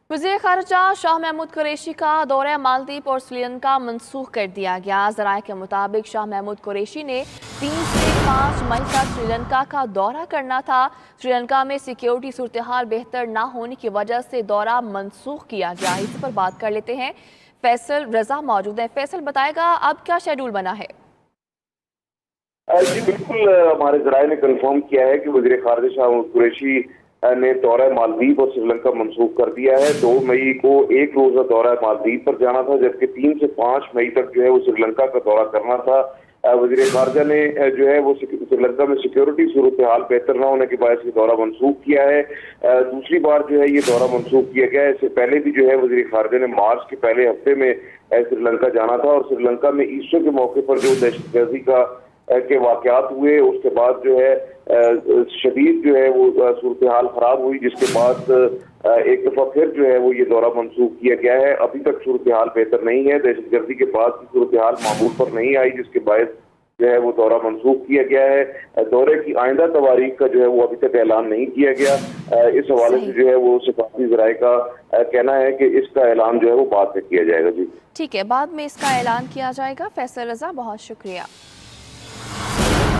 वज़ीर ख़ारिजा शाह महमूद कुरैशी का दौरा मालदीव और श्रीलंका मनसूख कर दिया गया। ज़राए के मुताबिक शाह महमूद कुरैशी ने 3 से 5 मई तक श्रीलंका का दौरा करना था। श्रीलंका में सिक्योरिटी सूरत हाल बेहतर ना होने की वजह से दौरा मनसूख किया गया। इसी पर बात कर लेते हैं, फैसल रजा मौजूद है। फैसल, बताएगा अब क्या शेड्यूल बना है? जी बिल्कुल, हमारे जराये ने कंफर्म किया है कि वज़ीर ख़ारिजा शाह महमूद कुरैशी ने दौरा मालदीव और श्रीलंका मंसूख कर दिया है। 2 मई को एक रोज़ा दौरा मालदीव पर जाना था, जबकि 3 से 5 मई तक जो है वो श्रीलंका का दौरा करना था। वज़ीर ख़ारिजा ने जो है वो श्रीलंका में सिक्योरिटी सूरत हाल बेहतर न होने के बायस ये दौरा मनसूख किया है। दूसरी बार जो है ये दौरा मनसूख किया गया है। इससे पहले भी जो है वज़ीर ख़ारिजा ने मार्च के पहले हफ्ते में श्रीलंका जाना था और श्रीलंका में ईस्टर के मौके पर जो दहशतगर्दी के वाक़यात हुए, उसके बाद जो है शदीद जो है वो सूरत हाल खराब हुई, जिसके बाद एक दफ़ा फिर जो है वो ये दौरा मनसूख किया गया है। अभी तक सूरत हाल बेहतर नहीं है, दहशतगर्दी के बाद की सूरत हाल मामूल पर नहीं आई, जिसके बायस जो है वो दौरा मनसूख किया गया है। दौरे की आइंदा तवारीख का जो है वो अभी तक ऐलान नहीं किया गया। इस हवाले से जो है वो सफारती ज़राए का कहना है कि इसका ऐलान जो है वो बाद में किया जाएगा। जी ठीक है, बाद में इसका ऐलान किया जाएगा। फैसल रजा, बहुत शुक्रिया।